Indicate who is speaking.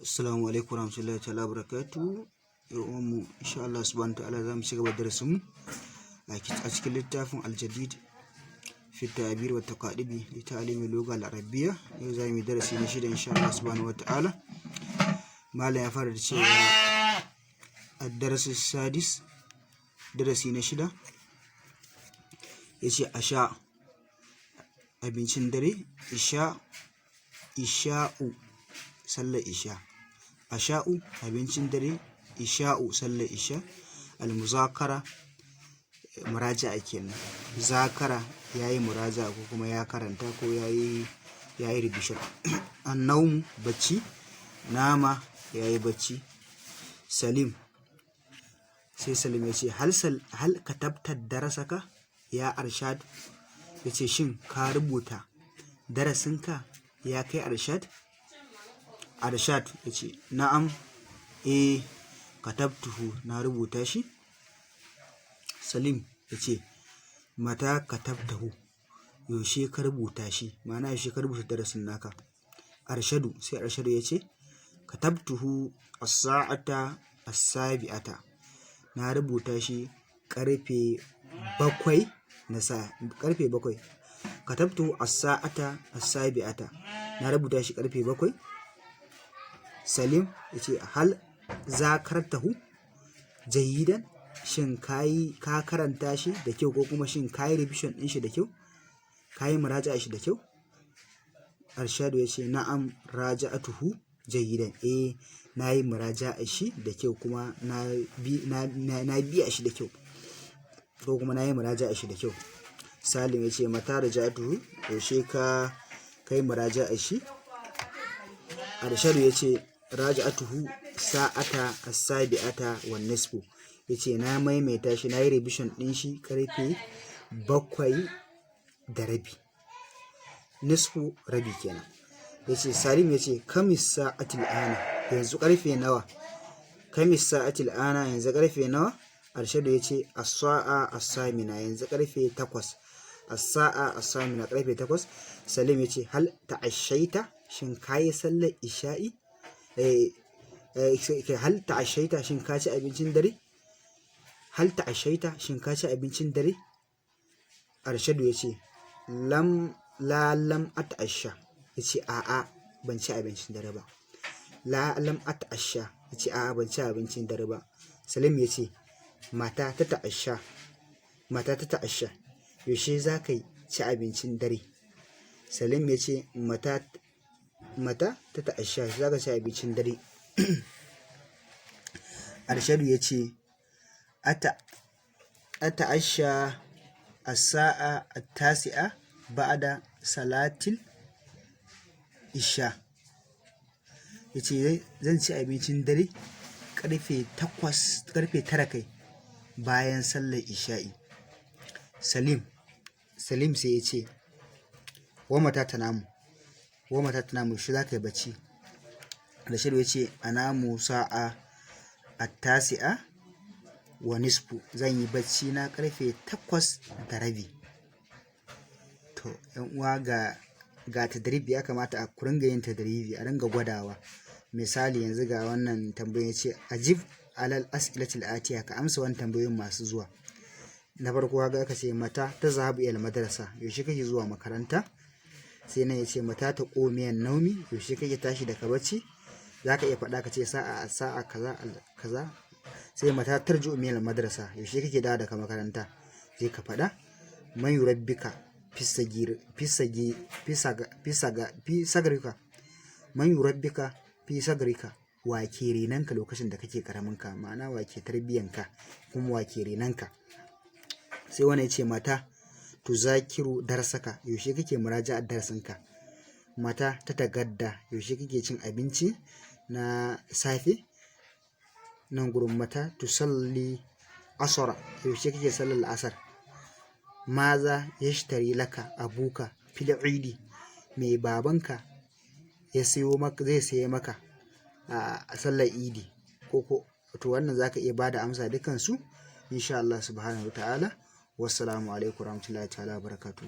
Speaker 1: Assalamu alaikum warahmatullahi ta'ala barakatuhu. Mu insha Allah subhanahu wa ta'ala za mu ci gaba da darasin mu a cikin littafin Al-Jadid fi Ta'bir wa Taqadibi li ta'limi lugha al-arabiyya. Yau za mu yi darasi na shida insha Allah subhanahu wa ta'ala. Malam ya fara da cewa ad-dars as-sadis, darasi na shida, yace asha abincin dare, isha'u sallar isha, asha'u abincin dare, isha'u sallar isha, al-muzakara muraja'a kenan, zakara yayi muraja'a ko kuma ya karanta ko yayi revision. An-nawm bacci, nama yayi bacci. Salim, sai Salim yace hal katabta darasaka ya Arshad, yace shin ka rubuta darasinka ya kai Arshad? Arshad yace na'am, katabtuhu, na rubuta shi. Salim yace mata katabtahu, yaushe ka rubuta shi, ma'ana yaushe ka rubuta darasin naka. Arshadu, sai Arshadu yace katabtuhu as-sa'ata as-sabi'ata, na rubuta shi karfe 7 na sa'a, karfe 7. Katabtuhu as-sa'ata as-sabi'ata, na rubuta shi karfe 7. Salim yace hal zakartahu jayidan, shin ka karanta shi da kyau ko kuma shin kayi revision din shi da kyau, kayi muraja'a shi da kyau. Arshadu yace na'am raja'atuhu jayidan, nayi muraja'a shi da kyau kuma na biya shi da kyau ko kuma nayi muraja'a shi da kyau. Salim yace mata raja'atuhu, yaushe ka kai muraja'a shi. Arshadu yace raja'atuhu sa'ata as-sabi'ata wan nisfu, yace na maimaita shi, nayi revision din shi karfe 7:30, nisfu rabi kenan. Yace Salim yace kamis sa'atil ana, yanzu karfe nawa? Kamis sa'atil ana, yanzu karfe nawa? Arshadu yace as-sa'a as-samina, yanzu karfe 8. As-sa'a as-samina, karfe 8. Salim yace hal ta'ashaita, shin kayi sallar isha'i? Hal ta'ashaita, shin ka ci abincin dare? Hal ta'ashaita, shin ka ci abincin dare? Arshadu yace lam at'asha, yace a'a ban ci abincin dare ba. Lam at'asha, yace a'a ban ci abincin dare ba. Salim yace mata ta ta'asha, yaushe za ka ci abincin dare? Salim yace mata ta ta'asha, za ka ci abincin dare. Arshadu yace ata'asha as-sa'a at-tasi'a ba'da salatil isha, yace zan ci abincin dare karfe 9 kai bayan sallar isha'i. Salim sai yace wa mata tanamu, shi za ka yi bacci. Arshadu yace anamu sa'a at-tasi'a wa nisfu, zan yi bacci na karfe 8:30. To yan uwa ga tadribi, ya kamata a ringa yin tadribi, a ringa gwadawa. Misali yanzu ga wannan tambayin yace ajib alal as'ilatil atiya, ka amsa wannan tambayoyin masu zuwa. Na farko ga aka ce mata ta zahabu ila madrasa, yaushe kake zuwa makaranta. Sai nan yace mata ta qomiyan naumi, yaushe kake tashi daga bacci. Zaka iya faɗa ka ce sa'a kaza. Sai mata tarji'u min al-madrasa, yaushe kake dawo daga makaranta. Sai ka faɗa man yurabbika fi sagrika, man yurabbika fi sagrika, wa ke renanka lokacin da kake karamin ka, ma'ana wa ke tarbiyanka kuma wa ke renanka. Sai wani yace mata tuzakiru darsaka, yaushe kake muraja'a darasinka. Mata ta tagadda, yaushe kake cin abinci na safe. Nan gurin mata tusalli asara, yaushe kake sallar asar. Maza yashtari laka abuka fil idi, mai babanka zai saye maka a sallar idi. To wannan zaka iya bada amsa dukan su insha Allah subhanahu wa ta'ala. Wassalamu alaikum warahmatullahi ta'ala barakatuh.